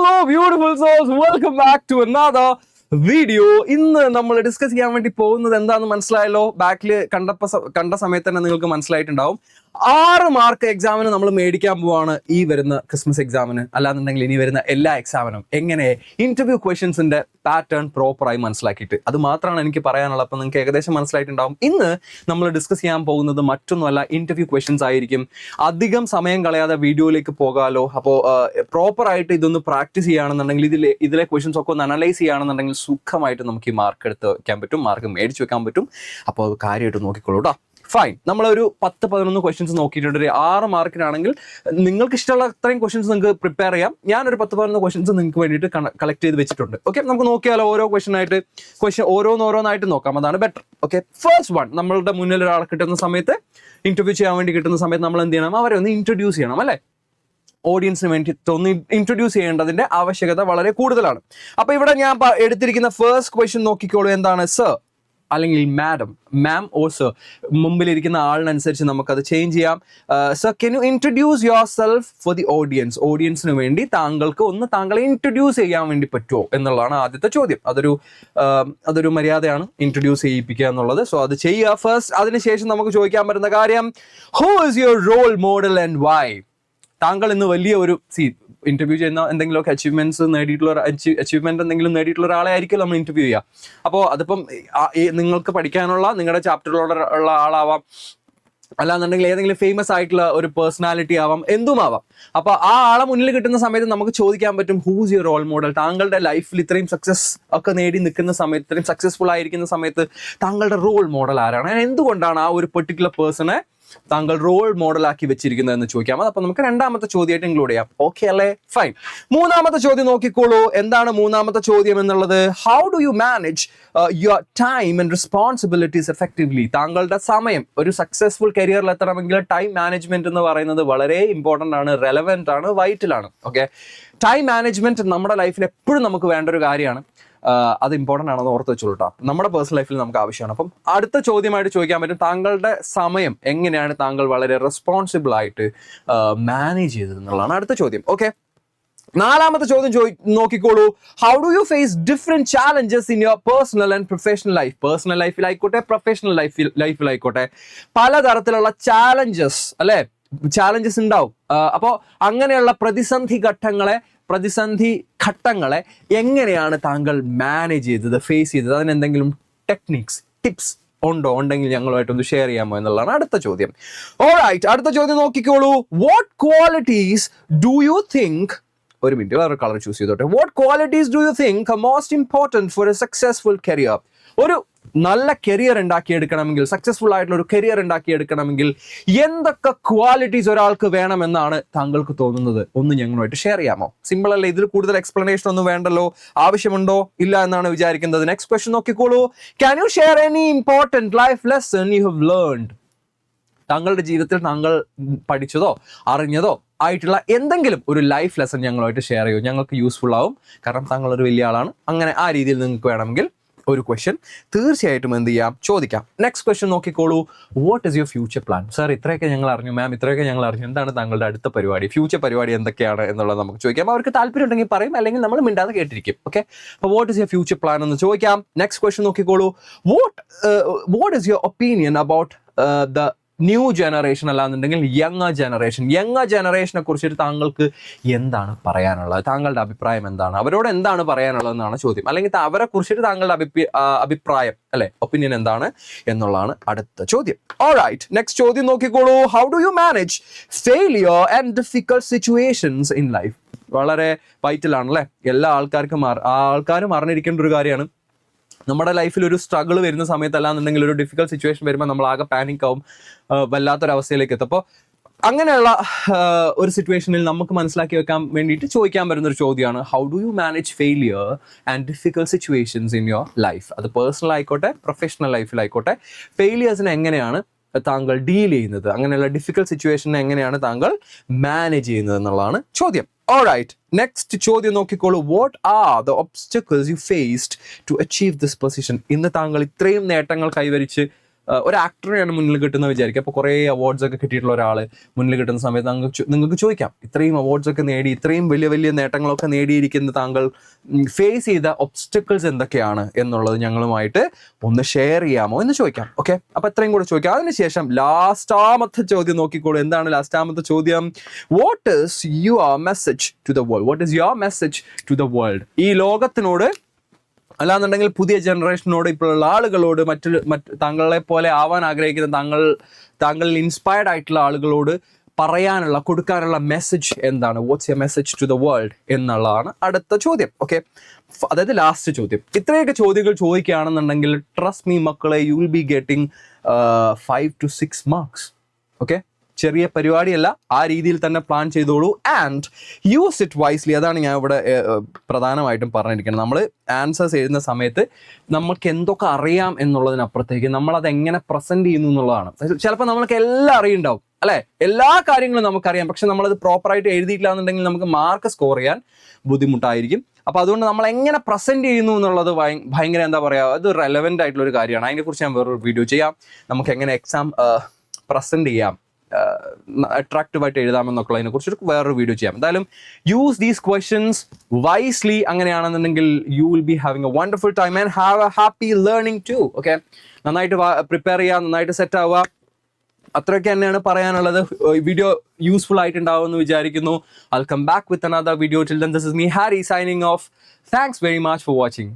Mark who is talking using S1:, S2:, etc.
S1: Hello beautiful souls, welcome back to another video. ഇന്ന് നമ്മൾ discuss ചെയ്യാൻ വേണ്ടി പോകുന്നത് എന്താണെന്ന് മനസ്സിലായല്ലോ. ബാക്കിൽ കണ്ട സമയത്ത് തന്നെ നിങ്ങൾക്ക് മനസ്സിലായിട്ടുണ്ടാവും. 6 മാർക്ക് എക്സാമിന് നമ്മൾ മേടിക്കാൻ പോവാണ് ഈ വരുന്ന ക്രിസ്മസ് എക്സാമിന്, അല്ലാന്നുണ്ടെങ്കിൽ ഇനി വരുന്ന എല്ലാ എക്സാമിനും. എങ്ങനെ ഇന്റർവ്യൂ ക്വസ്റ്റ്യൻസിന്റെ പാറ്റേൺ പ്രോപ്പറായി മനസ്സിലാക്കിയിട്ട്, അത് മാത്രമാണ് എനിക്ക് പറയാനുള്ളത്. അപ്പം നിങ്ങൾക്ക് ഏകദേശം മനസ്സിലായിട്ടുണ്ടാവും. ഇന്ന് നമ്മൾ ഡിസ്കസ് ചെയ്യാൻ പോകുന്നത് മറ്റൊന്നുമല്ല, ഇന്റർവ്യൂ ക്വസ്റ്റ്യൻസ് ആയിരിക്കും. അധികം സമയം കളയാതെ വീഡിയോയിലേക്ക് പോകാമല്ലോ. അപ്പോൾ പ്രോപ്പറായിട്ട് ഇതൊന്ന് പ്രാക്ടീസ് ചെയ്യുകയാണെന്നുണ്ടെങ്കിൽ, ഇതിലെ ക്വസ്റ്റ്യൻസ് ഒക്കെ ഒന്ന് അനലൈസ് ചെയ്യുകയാണെന്നുണ്ടെങ്കിൽ സുഖമായിട്ട് നമുക്ക് ഈ മാർക്ക് എടുത്ത് വെക്കാൻ പറ്റും, മാർക്ക് മേടിച്ച് വെക്കാൻ പറ്റും. അപ്പോൾ അത് കാര്യമായിട്ട് നോക്കിക്കോളൂ കേട്ടോ. ഫൈൻ, നമ്മളൊരു 10-11 ക്വസ്റ്റ്യൻസ് നോക്കിയിട്ടുണ്ട്. 6 മാർക്കിനാണെങ്കിൽ നിങ്ങൾക്ക് ഇഷ്ടമുള്ള അത്രയും ക്വസ്റ്റ്യൻസ് നിങ്ങൾക്ക് പ്രിപ്പയർ ചെയ്യാം. ഞാനൊരു 10-11 ക്വസ്റ്റ്യൻസ് നിങ്ങൾക്ക് വേണ്ടിയിട്ട് കളക്ട് ചെയ്ത് വെച്ചിട്ടുണ്ട്. ഓക്കെ, നമുക്ക് നോക്കിയാലോ. ഓരോ ക്വസ്റ്റ്യൻ ഓരോന്നായിട്ട് നോക്കാം, അതാണ് ബെറ്റർ. ഓക്കെ, ഫസ്റ്റ് വൺ, നമ്മളുടെ മുന്നിൽ ഒരാൾ കിട്ടുന്ന സമയത്ത്, ഇന്റർവ്യൂ ചെയ്യാൻ വേണ്ടി കിട്ടുന്ന സമയത്ത് നമ്മൾ എന്ത് ചെയ്യണം? അവരെ ഒന്ന് ഇൻട്രൊഡ്യൂസ് ചെയ്യണം, അല്ലേ? ഓഡിയൻസിന് വേണ്ടി ഒന്ന് ഇൻട്രൊഡ്യൂസ് ചെയ്യേണ്ടതിന്റെ ആവശ്യകത വളരെ കൂടുതലാണ്. അപ്പൊ ഇവിടെ ഞാൻ എടുത്തിരിക്കുന്ന ഫസ്റ്റ് ക്വസ്റ്റ്യൻ നോക്കിക്കോളൂ. എന്താണ്? സർ അല്ലെങ്കിൽ മാഡം, മാം ഓർ സർ, മുമ്പിലിരിക്കുന്ന ആളിനനുസരിച്ച് നമുക്കത് ചേഞ്ച് ചെയ്യാം. Sir, can you introduce yourself for the audience? ഓഡിയൻസിന് വേണ്ടി താങ്കളെ ഇൻട്രൊഡ്യൂസ് ചെയ്യാൻ വേണ്ടി പറ്റുമോ എന്നുള്ളതാണ് ആദ്യത്തെ ചോദ്യം. അതൊരു മര്യാദയാണ്, ഇൻട്രൊഡ്യൂസ് ചെയ്യിപ്പിക്കുക എന്നുള്ളത്. സോ അത് ചെയ്യുക ഫസ്റ്റ്. അതിനുശേഷം നമുക്ക് ചോദിക്കാൻ പറ്റുന്ന കാര്യം, who is your role model and why? താങ്കൾ ഇന്ന് വലിയ ഒരു ഇന്റർവ്യൂ ചെയ്യുന്ന എന്തെങ്കിലുമൊക്കെ അച്ചീവ്മെന്റ് എന്തെങ്കിലും നേടിയിട്ടുള്ള ഒരാളെ ആയിരിക്കും നമ്മൾ ഇന്റർവ്യൂ ചെയ്യുക. അപ്പോൾ അതിപ്പം നിങ്ങൾക്ക് പഠിക്കാനുള്ള നിങ്ങളുടെ ചാപ്റ്ററിലുള്ള ആളാവാം, അല്ലാന്നുണ്ടെങ്കിൽ ഏതെങ്കിലും ഫേമസ് ആയിട്ടുള്ള ഒരു പേഴ്സണാലിറ്റി ആവാം, എന്തുമാവാം. അപ്പൊ ആ ആളെ മുന്നിൽ കിട്ടുന്ന സമയത്ത് നമുക്ക് ചോദിക്കാൻ പറ്റും, ഹൂസ് യുവർ റോൾ മോഡൽ? താങ്കളുടെ ലൈഫിൽ ഇത്രയും സക്സസ് ഒക്കെ നേടി നിൽക്കുന്ന സമയത്ത്, ഇത്രയും സക്സസ്ഫുൾ ആയിരിക്കുന്ന സമയത്ത് താങ്കളുടെ റോൾ മോഡൽ ആരാണ്? എന്തുകൊണ്ടാണ് ആ ഒരു പെർട്ടിക്കുലർ പേഴ്സണെ താങ്കൾ റോൾ മോഡലാക്കി വെച്ചിരിക്കുന്നത് എന്ന് ചോദിക്കാം. അപ്പൊ നമുക്ക് രണ്ടാമത്തെ ചോദ്യമായിട്ട് ഇൻക്ലൂഡ് ചെയ്യാം. ഓക്കെ അല്ലേ? ഫൈൻ. മൂന്നാമത്തെ ചോദ്യം നോക്കിക്കോളൂ. എന്താണ് മൂന്നാമത്തെ ചോദ്യം എന്നുള്ളത്? How do you manage your time and responsibilities effectively? താങ്കളുടെ സമയം, ഒരു സക്സസ്ഫുൾ കരിയറിൽ എത്തണമെങ്കിൽ ടൈം മാനേജ്മെന്റ് എന്ന് പറയുന്നത് വളരെ ഇമ്പോർട്ടൻ്റ് ആണ്, റെലവെന്റ് ആണ്, വൈറ്റൽ ആണ്. ഓക്കെ, ടൈം മാനേജ്മെന്റ് നമ്മുടെ ലൈഫിൽ എപ്പോഴും നമുക്ക് വേണ്ട ഒരു കാര്യമാണ്. അത് ഇമ്പോർട്ടൻ്റ് ആണെന്ന് ഓർത്ത് വെച്ചോളൂ കേട്ടോ. നമ്മുടെ പേഴ്സണൽ ലൈഫിൽ നമുക്ക് ആവശ്യമാണ്. അപ്പം അടുത്ത ചോദ്യമായിട്ട് ചോദിക്കാൻ പറ്റും, താങ്കളുടെ സമയം എങ്ങനെയാണ് താങ്കൾ വളരെ റെസ്പോൺസിബിൾ ആയിട്ട് മാനേജ് ചെയ്തത് എന്നുള്ളതാണ് അടുത്ത ചോദ്യം. ഓക്കെ, നാലാമത്തെ ചോദ്യം നോക്കിക്കോളൂ. How do you face different challenges in your personal and professional life? Personal ലൈഫിലായിക്കോട്ടെ, പ്രൊഫഷണൽ ലൈഫിലായിക്കോട്ടെ, പലതരത്തിലുള്ള ചാലഞ്ചസ് ഉണ്ടാവും. അപ്പോൾ അങ്ങനെയുള്ള പ്രതിസന്ധി ഘട്ടങ്ങളെ എങ്ങനെയാണ് താങ്കൾ മാനേജ് ചെയ്തത്, ഫേസ് ചെയ്തത്? അതിനെന്തെങ്കിലും ടിപ്സ് ഉണ്ടെങ്കിൽ ഞങ്ങളുമായിട്ടൊന്ന് ഷെയർ ചെയ്യാമോ എന്നുള്ളതാണ് അടുത്ത ചോദ്യം. ഓൾറൈറ്റ്, അടുത്ത ചോദ്യം നോക്കിക്കോളൂ. What qualities do you think, ഒരു മിനിറ്റ്, വേറെ കളർ ചൂസ് ചെയ്തോട്ടെ. What qualities do you think are most important for A successful career? ഒരു നല്ല കരിയർ ഉണ്ടാക്കിയെടുക്കണമെങ്കിൽ, സക്സസ്ഫുൾ ആയിട്ടുള്ള ഒരു കരിയർ ഉണ്ടാക്കിയെടുക്കണമെങ്കിൽ എന്തൊക്കെ ക്വാളിറ്റീസ് ഒരാൾക്ക് വേണമെന്നാണ് താങ്കൾക്ക് തോന്നുന്നത്? ഒന്ന് ഞങ്ങളുമായിട്ട് ഷെയർ ചെയ്യാമോ? സിമ്പിൾ അല്ലേ? ഇതിൽ കൂടുതൽ എക്സ്പ്ലനേഷൻ ഒന്നും വേണ്ടല്ലോ. ആവശ്യമുണ്ടോ? ഇല്ല എന്നാണ് വിചാരിക്കുന്നത്. നെക്സ്റ്റ് ക്വസ്റ്റ്യൻ നോക്കിക്കോളൂ. Can you share any important life lesson you have learned? താങ്കളുടെ ജീവിതത്തിൽ താങ്കൾ പഠിച്ചതോ അറിഞ്ഞതോ ആയിട്ടുള്ള എന്തെങ്കിലും ഒരു ലൈഫ് ലെസൺ ഞങ്ങളുമായിട്ട് ഷെയർ ചെയ്യൂ. ഞങ്ങൾക്ക് യൂസ്ഫുൾ ആവും, കാരണം താങ്കൾ ഒരു വലിയ ആളാണ്. അങ്ങനെ ആ രീതിയിൽ നിങ്ങൾക്ക് വേണമെങ്കിൽ ഒരു ക്വസ്റ്റ്യൻ തീർച്ചയായിട്ടും എന്ത് ചെയ്യാം, ചോദിക്കാം. നെക്സ്റ്റ് ക്വസ്റ്റ്യൻ നോക്കിക്കോളൂ. What is your future plan? Sir, ഇത്രയൊക്കെ ഞങ്ങൾ അറിഞ്ഞു, മാം ഇത്രയൊക്കെ ഞങ്ങൾ അറിഞ്ഞു, എന്താണ് താങ്കളുടെ അടുത്ത പരിപാടി, ഫ്യൂച്ചർ പരിപാടി എന്തൊക്കെയാണ് എന്നുള്ളത് നമുക്ക് ചോദിക്കാം. അവർക്ക് താല്പര്യം ഉണ്ടെങ്കിൽ പറയും, അല്ലെങ്കിൽ നമ്മൾ മിണ്ടാതെ കേട്ടിരിക്കും. ഓക്കെ, അപ്പോൾ what is your future plan എന്ന് ചോദിക്കാം. നെക്സ്റ്റ് ക്വസ്റ്റ്യൻ നോക്കിക്കോളൂ. What is your opinion about the new generation, അല്ലാന്നുണ്ടെങ്കിൽ യങ്ങർ ജനറേഷനെ കുറിച്ചിട്ട് താങ്കൾക്ക് എന്താണ് പറയാനുള്ളത്? താങ്കളുടെ അഭിപ്രായം എന്താണ്? അവരോട് എന്താണ് പറയാനുള്ളതെന്നാണ് ചോദ്യം. അല്ലെങ്കിൽ അവരെ കുറിച്ചിട്ട് താങ്കളുടെ അഭിപ്രായം, അല്ലെ, ഒപ്പീനിയൻ എന്താണ് എന്നുള്ളതാണ് അടുത്ത ചോദ്യം. ഓൾറൈറ്റ്, നെക്സ്റ്റ് ചോദ്യം നോക്കിക്കോളൂ. How do you manage failure and difficult situations in life? വളരെ വൈറ്റൽ ആണല്ലേ, എല്ലാ ആൾക്കാരും അറിഞ്ഞിരിക്കേണ്ട ഒരു കാര്യമാണ്. നമ്മുടെ ലൈഫിൽ ഒരു സ്ട്രഗിൾ വരുന്ന സമയത്ത്, അല്ലാന്നുണ്ടെങ്കിൽ ഒരു ഡിഫിക്കൽട്ട് സിറ്റുവേഷൻ വരുമ്പോൾ നമ്മൾ ആകെ പാനിക് ആവും, വല്ലാത്തൊരവസ്ഥയിലേക്ക് എത്തും. അപ്പോൾ അങ്ങനെയുള്ള ഒരു സിറ്റുവേഷനിൽ നമുക്ക് മനസ്സിലാക്കി വെക്കാൻ വേണ്ടിയിട്ട് ചോദിക്കാൻ പറ്റുന്നൊരു ചോദ്യമാണ്, how do you manage failure and difficult situations in your life? അത് പേഴ്സണൽ ആയിക്കോട്ടെ, പ്രൊഫഷണൽ ലൈഫിലായിക്കോട്ടെ, ഫെയിലിയേഴ്സിനെ എങ്ങനെയാണ് താങ്കൾ ഡീൽ ചെയ്യുന്നത്, അങ്ങനെയുള്ള ഡിഫിക്കൽട്ട് സിറ്റുവേഷനെ എങ്ങനെയാണ് താങ്കൾ മാനേജ് ചെയ്യുന്നത് എന്നുള്ളതാണ് ചോദ്യം. ഓൾറൈറ്റ്, നെക്സ്റ്റ് ചോദ്യം നോക്കിക്കോളൂ. What are the obstacles you faced to achieve this position? ഇന്ന് താങ്കൾ ഇത്രയും നേട്ടങ്ങൾ കൈവരിച്ച് ഒരു ആക്ടറെയാണ് മുന്നിൽ കിട്ടുന്നത് വിചാരിക്കുക. അപ്പോൾ കുറേ അവാർഡ്സ് ഒക്കെ കിട്ടിയിട്ടുള്ള ഒരാൾ മുന്നിൽ കിട്ടുന്ന സമയത്ത് നിങ്ങൾക്ക് ചോദിക്കാം, ഇത്രയും അവാർഡ്സ് ഒക്കെ നേടി ഇത്രയും വലിയ വലിയ നേട്ടങ്ങളൊക്കെ നേടിയിരിക്കുന്ന താങ്കൾ ഫേസ് ചെയ്ത ഒബ്സ്റ്റക്കിൾസ് എന്തൊക്കെയാണ് എന്നുള്ളത് ഞങ്ങളുമായിട്ട് ഒന്ന് ഷെയർ ചെയ്യാമോ എന്ന് ചോദിക്കാം. ഓക്കെ, അപ്പോൾ എത്രയും കൂടെ ചോദിക്കാം. അതിനുശേഷം ലാസ്റ്റാമത്തെ ചോദ്യം നോക്കിക്കോളൂ. എന്താണ് ലാസ്റ്റാമത്തെ ചോദ്യം? What is your message to the world? What is your message to the world? ഈ ലോകത്തിനോട്, അല്ലാന്നുണ്ടെങ്കിൽ പുതിയ ജനറേഷനോട്, ഇപ്പോഴുള്ള ആളുകളോട്, മറ്റു താങ്കളെ പോലെ ആവാൻ ആഗ്രഹിക്കുന്ന താങ്കളിൽ ഇൻസ്പയർഡ് ആയിട്ടുള്ള ആളുകളോട് കൊടുക്കാനുള്ള മെസ്സേജ് എന്താണ്? What's your message to the world എന്നുള്ളതാണ് അടുത്ത ചോദ്യം. ഓക്കെ, അതായത് ലാസ്റ്റ് ചോദ്യം. ഇത്രയൊക്കെ ചോദ്യങ്ങൾ ചോദിക്കുകയാണെന്നുണ്ടെങ്കിൽ ട്രസ്റ്റ് മീ മക്കളെ, you will be getting 5 to 6 marks. Okay, ചെറിയ പരിപാടിയല്ല, ആ രീതിയിൽ തന്നെ പ്ലാൻ ചെയ്തോളൂ. And use it wisely. അതാണ് ഞാൻ ഇവിടെ പ്രധാനമായിട്ടും പറഞ്ഞിരിക്കുന്നത്. നമ്മൾ ആൻസേഴ്സ് എഴുതുന്ന സമയത്ത് നമുക്ക് എന്തൊക്കെ അറിയാം എന്നുള്ളതിനപ്പുറത്തേക്ക് നമ്മളത് എങ്ങനെ പ്രസന്റ് ചെയ്യുന്നു എന്നുള്ളതാണ്. ചിലപ്പോൾ നമ്മൾക്ക് എല്ലാം അറിയുണ്ടാവും, അല്ലെ? എല്ലാ കാര്യങ്ങളും നമുക്കറിയാം, പക്ഷെ നമ്മളത് പ്രോപ്പറായിട്ട് എഴുതിയിട്ടില്ല എന്നുണ്ടെങ്കിൽ നമുക്ക് മാർക്ക് സ്കോർ ചെയ്യാൻ ബുദ്ധിമുട്ടായിരിക്കും. അപ്പോൾ അതുകൊണ്ട് നമ്മൾ എങ്ങനെ പ്രസന്റ് ചെയ്യുന്നു എന്നുള്ളത് ഭയങ്കര എന്താ പറയുക, അത് റെലവെന്റ് ആയിട്ടുള്ള ഒരു കാര്യമാണ്. അതിനെക്കുറിച്ച് ഞാൻ വേറൊരു വീഡിയോ ചെയ്യാം. നമുക്ക് എങ്ങനെ എക്സാം പ്രസന്റ് ചെയ്യാം, അട്രാക്റ്റീവായിട്ട് എഴുതാമെന്നൊക്കെയുള്ളതിനെ കുറിച്ചൊരു വേറൊരു വീഡിയോ ചെയ്യാം. എന്തായാലും യൂസ് ദീസ് ക്വസ്റ്റ്യൻസ് വൈസ്ലി. അങ്ങനെയാണെന്നുണ്ടെങ്കിൽ you will be having a wonderful time and have a happy learning too. Okay, നന്നായിട്ട് പ്രിപ്പയർ ചെയ്യുക, നന്നായിട്ട് സെറ്റ് ആവുക. അത്രയൊക്കെ തന്നെയാണ് പറയാനുള്ളത്. വീഡിയോ യൂസ്ഫുൾ ആയിട്ടുണ്ടാവും എന്ന് വിചാരിക്കുന്നു. I'll come back with another video. Till then, this is me, Harry, signing off. Thanks very much for watching.